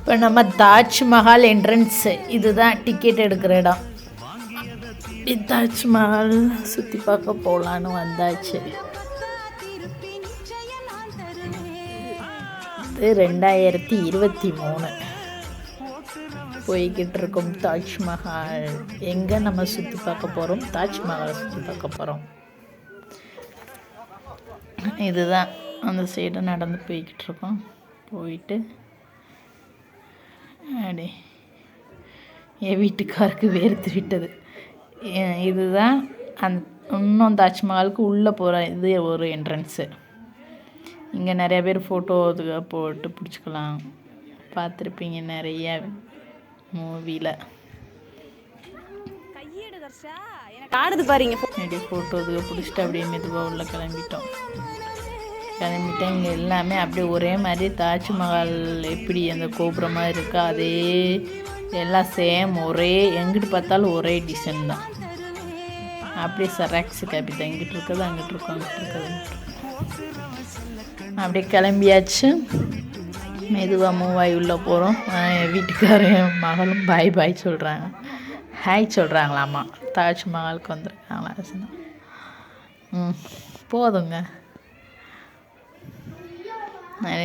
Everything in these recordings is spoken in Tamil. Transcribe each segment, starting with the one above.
இப்போ நம்ம தாஜ்மஹால் என்ட்ரன்ஸ் இதுதான் டிக்கெட் எடுக்கிற இடம். தாஜ்மஹால் சுற்றி பார்க்க போகலான்னு வந்தாச்சு. இது 2023 போய்கிட்டு இருக்கோம். தாஜ்மஹால் எங்கே நம்ம சுற்றி பார்க்க போகிறோம்? தாஜ்மஹால் சுற்றி பார்க்க போகிறோம். இதுதான் அந்த சைடு நடந்து போய்கிட்டு இருக்கோம். போயிட்டு அப்படி என் வீட்டுக்காருக்கு வேர்த்து விட்டது. இதுதான் இன்னும் தாஜ்மஹாலுக்கு உள்ளே போகிற இது ஒரு என்ட்ரன்ஸு. இங்கே நிறைய பேர் ஃபோட்டோ இதுக்காக போட்டு பிடிச்சிக்கலாம். பார்த்துருப்பீங்க நிறைய மூவியில். ஆடுது பாருங்க. அப்படியே ஃபோட்டோ இதுக்காக பிடிச்சிட்டு அப்படியே மெதுவாக உள்ளே கிளம்பிட்டோம். இங்கே எல்லாமே அப்படியே ஒரே மாதிரி தாஜ்மஹால் எப்படி அந்த கோபுரம் மாதிரி இருக்கா அதே எல்லாம் சேம் ஒரே எங்கிட்டு பார்த்தாலும் ஒரே டிசைன் தான். அப்படியே சராக்ஸு காப்பி தான். இங்கிட்டு இருக்கிறது அங்கிட்டு இருக்கும், அங்கிட்டு இருக்கிறது அப்படியே கிளம்பியாச்சு. மெதுவாக மூவாய் உள்ளே போகிறோம். என் வீட்டுக்காரன் மகளும் பாய் பாய் சொல்கிறாங்க. ஹாய் சொல்கிறாங்களாம்மா. தாஜ்மஹாலுக்கு வந்துருக்காங்களா? போதுங்க.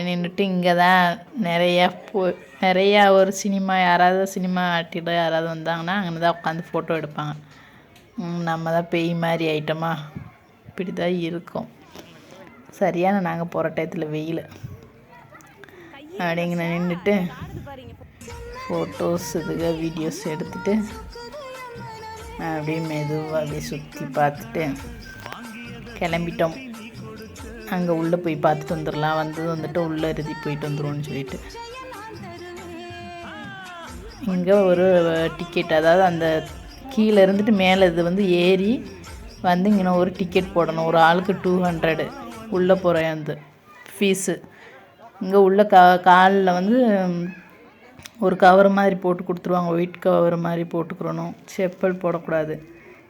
நின்றுட்டு இங்கே தான் நிறையா ஒரு சினிமா யாராவது சினிமா ஆர்டிஸ்ட் யாராவது வந்தாங்கன்னா அங்கே தான் உட்காந்து ஃபோட்டோ எடுப்பாங்க. நம்ம தான் பேய் மாதிரி ஐட்டமா இப்படி தான் இருக்கும். சரியான நாங்கள் போகிற டயத்தில் வெயில். அப்படிங்க நின்றுட்டு ஃபோட்டோஸ் இதுக்கு வீடியோஸ் எடுத்துகிட்டு அப்படியே மெதுவாக அப்படியே சுற்றி பார்த்துட்டு கிளம்பிட்டோம். அங்கே உள்ளே போய் பார்த்துட்டு வந்துடலாம். வந்துட்டு உள்ளே எழுதி போயிட்டு வந்துடுவோன்னு சொல்லிட்டு இங்கே ஒரு டிக்கெட், அதாவது அந்த கீழே இருந்துட்டு மேலே இது ஏறி இங்கே ஒரு டிக்கெட் போடணும். ஒரு ஆளுக்கு 200 உள்ளே போகிற அந்த ஃபீஸு. இங்கே உள்ள காலில் ஒரு கவர் மாதிரி போட்டு கொடுத்துருவாங்க. ஒயிட் கவர் மாதிரி போட்டுக்கிறணும். செப்பல் போடக்கூடாது.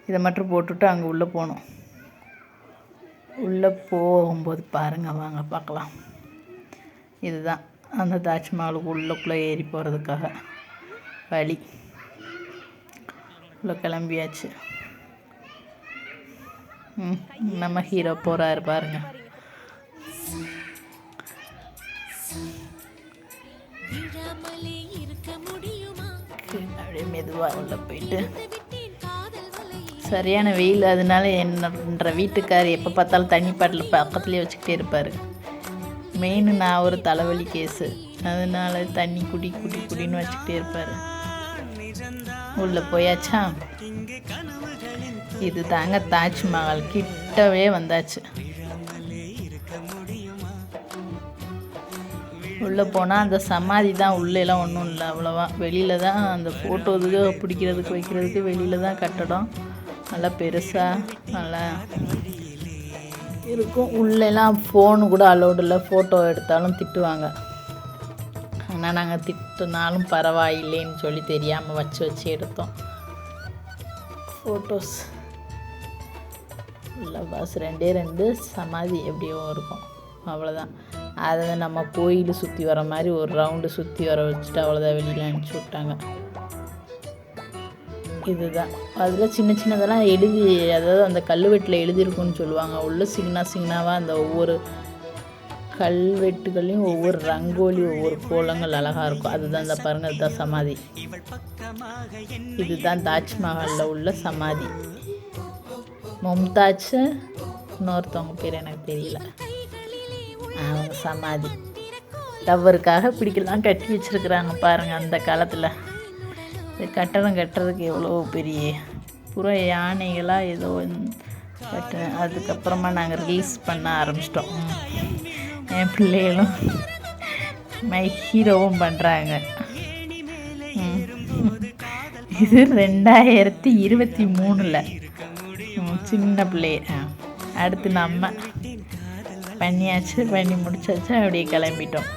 இதை மட்டும் போட்டுவிட்டு அங்கே உள்ளே போகணும். உள்ளே போகும்போது பாருங்கள், வாங்க பார்க்கலாம். இதுதான் அந்த தாஜ்மஹாலுக்கு உள்ளக்குள்ளே ஏறி போகிறதுக்காக வழி. உள்ளே கிளம்பியாச்சு. நம்ம ஹீரோ போகிறாரு பாருங்க. அப்படியே மெதுவாக உள்ளே போயிட்டு சரியான வெயில். அதனால என்னன்ற வீட்டுக்கார் எப்போ பார்த்தாலும் தண்ணி பாட்டில் பக்கத்துலேயே வச்சுக்கிட்டே இருப்பார். மெயின் நான் ஒரு தலைவலி கேஸு, அதனால தண்ணி குடின்னு வச்சுக்கிட்டே இருப்பார். உள்ளே போயாச்சா? இது தாங்க தாஜ்மஹால். கிட்டவே வந்தாச்சு. உள்ளே போனால் அந்த சமாதி தான். உள்ளேலாம் ஒன்றும் இல்லை அவ்வளோவா. வெளியில் தான் அந்த ஃபோட்டோ இதுக்கு பிடிக்கிறதுக்கு வைக்கிறதுக்கு வெளியில் தான் கட்டடம். நல்லா பெருசாக நல்லா இருக்கும். உள்ளெல்லாம் ஃபோனு கூட அலோடு இல்லை. ஃபோட்டோ எடுத்தாலும் திட்டுவாங்க. ஆனால் நாங்கள் திட்டுனாலும் பரவாயில்லைன்னு சொல்லி தெரியாமல் வச்சு எடுத்தோம் ஃபோட்டோஸ். உள்ள பஸ் 2 சமாதி எப்படியோ இருக்கும், அவ்வளோதான். அதை நம்ம கோயில் சுற்றி வர மாதிரி ஒரு ரவுண்டு சுற்றி வர வச்சுட்டு அவ்வளோதான் வெளியில் அனுப்பிச்சி விட்டாங்க. இதுதான் அதில் சின்னதெல்லாம் எழுதி, அதாவது அந்த கல்வெட்டில் எழுதியிருக்குன்னு சொல்லுவாங்க. உள்ள சின்னாவாக அந்த ஒவ்வொரு கல்வெட்டுகளையும் ஒவ்வொரு ரங்கோலி ஒவ்வொரு கோலங்கள் அழகாக இருக்கும். அதுதான் இந்த பாருங்க, இதுதான் சமாதி. இதுதான் தாஜ்மஹாலில் உள்ள சமாதி. மும்தாஜ், இன்னொருத்தவங்க பேர் எனக்கு தெரியல, அவங்க சமாதி. டவருக்காக பிடிக்கலாம் கட்டி வச்சுருக்குறாங்க பாருங்கள். அந்த காலத்தில் கட்டடம் கட்டுறதுக்கு எவ்வளோ பெரிய புற யானைகளாக ஏதோ கட்டுறேன். அதுக்கப்புறமா நாங்கள் ரீல்ஸ் பண்ண ஆரம்பிச்சிட்டோம். என் பிள்ளைகளும் மை ஹீரோவும் பண்ணுறாங்க. இது 2023 சின்ன பிள்ளை. அடுத்து நம்ம பண்ணி முடிச்சாச்சு. அப்படியே கிளம்பிட்டோம்.